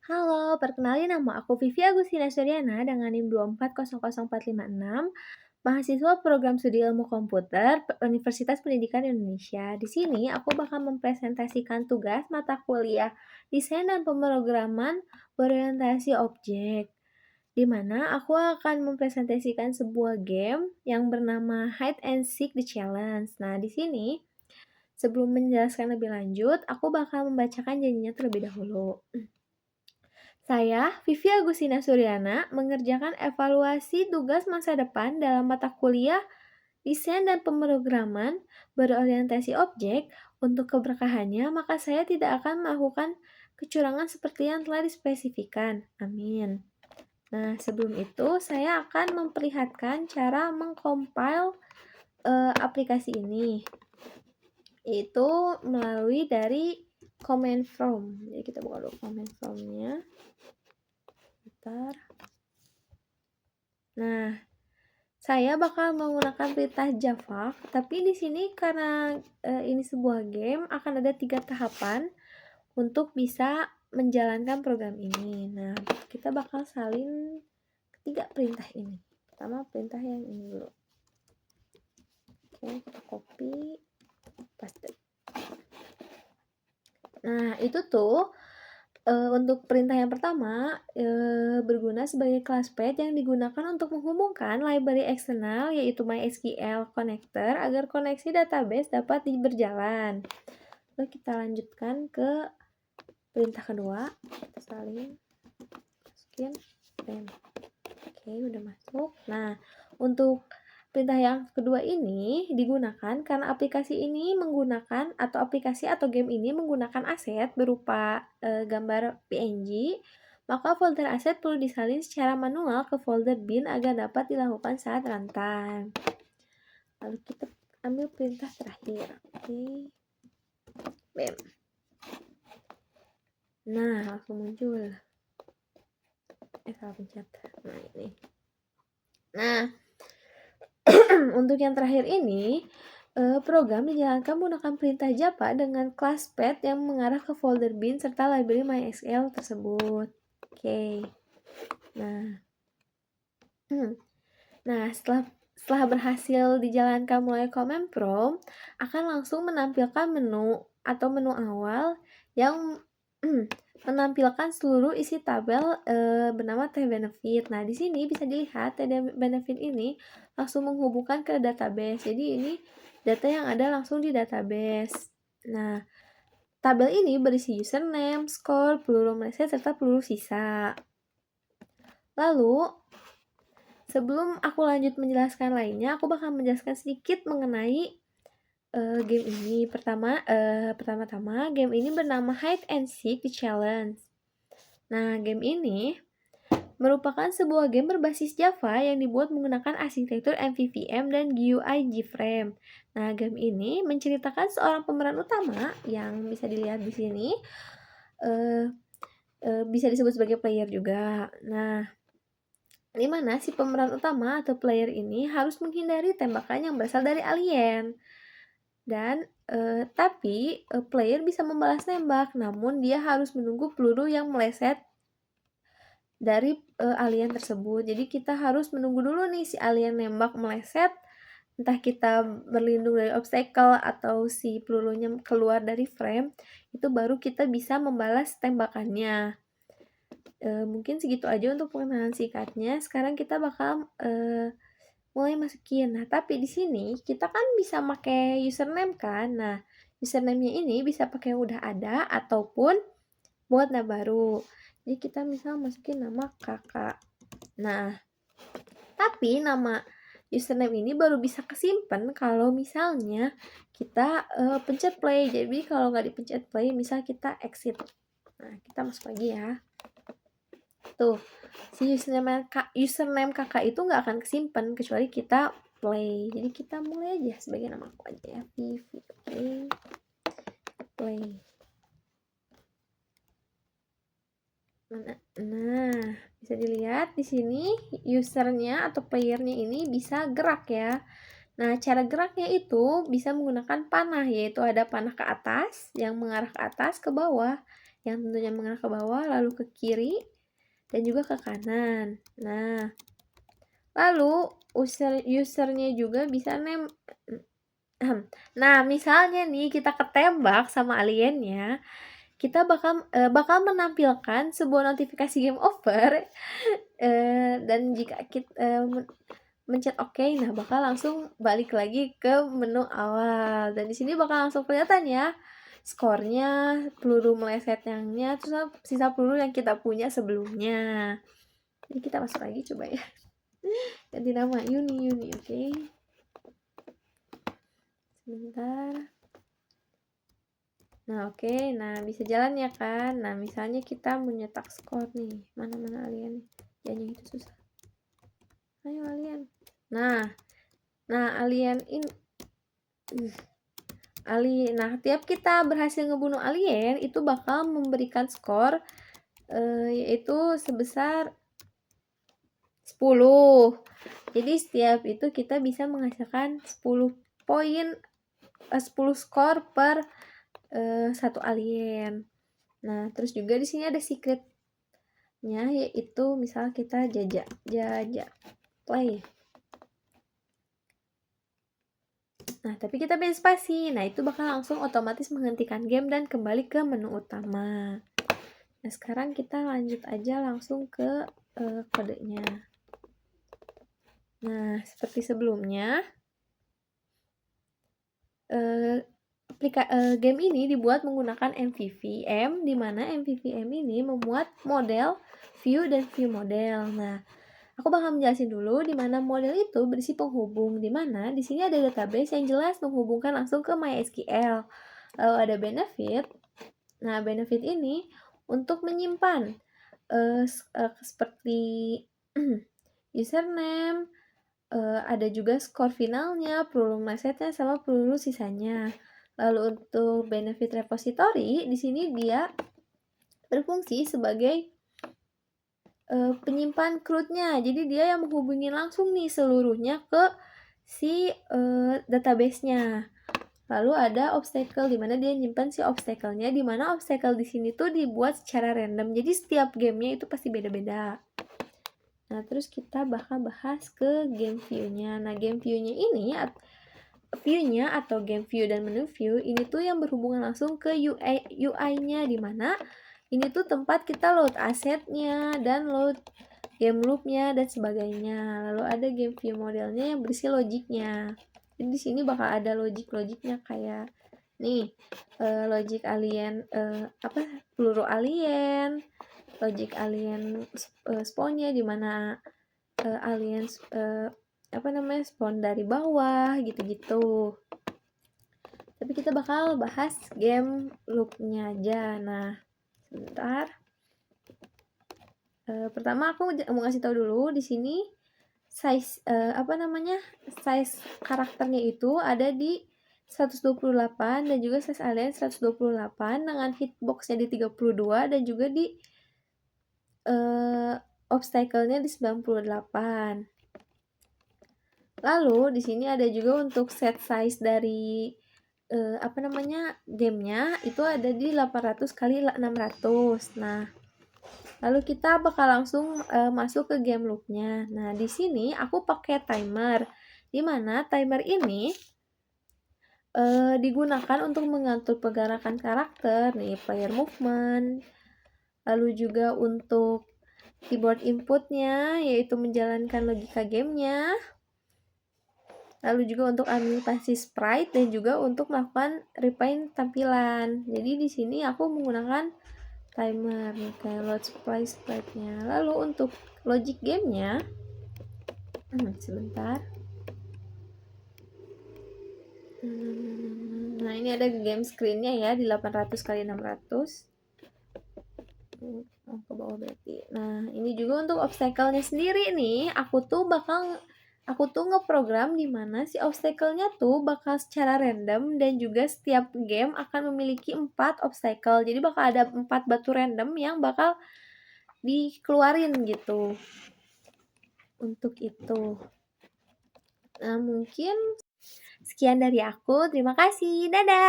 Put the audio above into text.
Halo, perkenalin nama aku Vivi Agustina Suryana dengan NIM 2400456, mahasiswa program studi ilmu komputer Universitas Pendidikan Indonesia. Di sini aku bakal mempresentasikan tugas mata kuliah desain dan pemrograman berorientasi objek, di mana aku akan mempresentasikan sebuah game yang bernama Hide and Seek the Challenge. Nah, di sini sebelum menjelaskan lebih lanjut, aku bakal membacakan janjinya terlebih dahulu. Saya, Vivi Agustina Suryana, mengerjakan evaluasi tugas masa depan dalam mata kuliah Desain dan Pemrograman berorientasi objek. Untuk keberkahannya, maka saya tidak akan melakukan kecurangan seperti yang telah dispesifikan. Amin. Nah, sebelum itu saya akan memperlihatkan cara mengcompile aplikasi ini, yaitu melalui dari command from. Jadi kita buka dulu command from-nya. Bentar. Nah, saya bakal menggunakan perintah Java, tapi di sini karena ini sebuah game, akan ada 3 tahapan untuk bisa menjalankan program ini. Nah, kita bakal salin ketiga perintah ini. Pertama perintah yang ini dulu. Oke, kita copy, paste. Nah, itu tuh untuk perintah yang pertama, berguna sebagai class path yang digunakan untuk menghubungkan library eksternal yaitu MySQL connector agar koneksi database dapat berjalan. Lalu kita lanjutkan ke perintah kedua, kita salin, masukin, oke, udah masuk. Nah, untuk perintah yang kedua ini digunakan karena aplikasi ini menggunakan aplikasi atau game ini menggunakan aset berupa gambar PNG, maka folder aset perlu disalin secara manual ke folder bin agar dapat dilakukan saat runtime. Lalu kita ambil perintah terakhir. Oke. Bam. Nah, langsung muncul. Salah pencet. Nah, ini. Nah, untuk yang terakhir ini, program dijalankan menggunakan perintah Java dengan class path yang mengarah ke folder bin serta library MySQL tersebut. Oke. Nah, setelah berhasil dijalankan melalui command prompt, akan langsung menampilkan menu atau menu awal yang menampilkan seluruh isi tabel bernama T-Benefit. Nah, di sini bisa dilihat T-Benefit ini langsung menghubungkan ke database. Jadi ini data yang ada langsung di database. Nah, tabel ini berisi username, score, peluru meleset, serta peluru sisa. Lalu, sebelum aku lanjut menjelaskan lainnya, aku bakal menjelaskan sedikit mengenai game ini. Pertama-tama, game ini bernama Hide and Seek the Challenge. Nah, game ini merupakan sebuah game berbasis Java yang dibuat menggunakan arsitektur MVVM dan GUI Gframe. Nah, game ini menceritakan seorang pemeran utama yang bisa dilihat di sini, bisa disebut sebagai player juga. Nah, di mana si pemeran utama atau player ini harus menghindari tembakan yang berasal dari alien. Dan tapi player bisa membalas tembak, namun dia harus menunggu peluru yang meleset dari alien tersebut. Jadi kita harus menunggu dulu nih si alien nembak meleset, entah kita berlindung dari obstacle atau si pelurunya keluar dari frame, itu baru kita bisa membalas tembakannya. Mungkin segitu aja untuk pengenalan singkatnya. Sekarang kita bakal mulai masukin. Nah, tapi di sini kita kan bisa pakai username kan. Nah, username-nya ini bisa pakai yang udah ada ataupun buat nama baru. Jadi kita misal masukin nama kakak. Nah, tapi nama username ini baru bisa kesimpan kalau misalnya kita pencet play. Jadi kalau nggak dipencet play, misal kita exit. Nah, kita masuk lagi ya. Tuh, si username kakak itu nggak akan kesimpan kecuali kita play. Jadi kita mulai aja sebagai nama aku aja ya, Vivi. Oke. Play. Nah, bisa dilihat di sini usernya atau playernya ini bisa gerak ya. Nah, cara geraknya itu bisa menggunakan panah, yaitu ada panah ke atas yang mengarah ke atas, ke bawah yang tentunya mengarah ke bawah, lalu ke kiri, dan juga ke kanan. Nah, lalu usernya juga bisa nah, misalnya nih kita ketembak sama aliennya, kita bakal menampilkan sebuah notifikasi game over, dan jika kita mencet oke, nah bakal langsung balik lagi ke menu awal. Dan di sini bakal langsung kelihatan ya skornya, peluru melesetnya, terus sisa peluru yang kita punya sebelumnya. Jadi kita masuk lagi coba ya. Ganti nama Yuni, oke. Sebentar. Nah, oke. Nah, bisa jalan ya kan? Nah, misalnya kita menyetak skor nih. Mana alien? Jangan itu susah. Ayo alien. Nah, alien ini nah, tiap kita berhasil ngebunuh alien itu bakal memberikan skor yaitu sebesar 10. Jadi setiap itu kita bisa menghasilkan 10 poin 10 skor per satu alien. Nah, terus juga di sini ada secretnya, yaitu misal kita jajak play. Nah, tapi kita beri spasi. Nah, itu bakal langsung otomatis menghentikan game dan kembali ke menu utama. Nah, sekarang kita lanjut aja langsung ke kodenya. Nah, seperti sebelumnya, game ini dibuat menggunakan MVVM, di mana MVVM ini memuat model, view, dan view model. Nah, aku bakal menjelasin dulu di mana model itu berisi penghubung, di mana di sini ada database yang jelas menghubungkan langsung ke MySQL. Lalu ada benefit. Nah, benefit ini untuk menyimpan seperti username, ada juga skor finalnya, peluru melesetnya, sama peluru sisanya. Lalu untuk benefit repository, di sini dia berfungsi sebagai penyimpan CRUD-nya. Jadi dia yang menghubungi langsung nih seluruhnya ke si database-nya. Lalu ada obstacle, di mana dia nyimpan si obstacle-nya, di mana obstacle di sini tuh dibuat secara random. Jadi setiap gamenya itu pasti beda-beda. Nah, terus kita bakal bahas ke game view-nya. Nah, game view-nya ini view-nya atau game view dan menu view ini tuh yang berhubungan langsung ke UI-nya, di mana ini tuh tempat kita load asetnya dan load game loop-nya dan sebagainya. Lalu ada game view modelnya yang berisi logiknya. Jadi di sini bakal ada logiknya kayak nih, logic alien peluru alien, logic alien spawn-nya, di mana alien spawn dari bawah gitu-gitu. Tapi kita bakal bahas game loop-nya aja. Nah, sebentar. Pertama aku mau ngasih tahu dulu di sini size size karakternya itu ada di 128 dan juga size alien 128 dengan hitbox-nya di 32 dan juga di obstacle-nya di 98. Lalu di sini ada juga untuk set size dari gamenya itu ada di 800 kali 600. Nah, lalu kita bakal langsung masuk ke game loop-nya. Nah, di sini aku pakai timer, di mana timer ini digunakan untuk mengatur pergerakan karakter, nih player movement, lalu juga untuk keyboard inputnya, yaitu menjalankan logika gamenya, lalu juga untuk animasi sprite dan juga untuk melakukan refine tampilan. Jadi di sini aku menggunakan timer nih, kayak load sprite-nya. Lalu untuk logic gamenya, sebentar. Nah, ini ada game screen-nya ya di 800 kali 600. Ke bawah berarti. Nah, ini juga untuk obstacle-nya sendiri nih, aku tuh ngeprogram di mana si obstacle-nya tuh bakal secara random dan juga setiap game akan memiliki 4 obstacle. Jadi bakal ada 4 batu random yang bakal dikeluarin gitu. Untuk itu. Nah, mungkin sekian dari aku. Terima kasih. Dadah!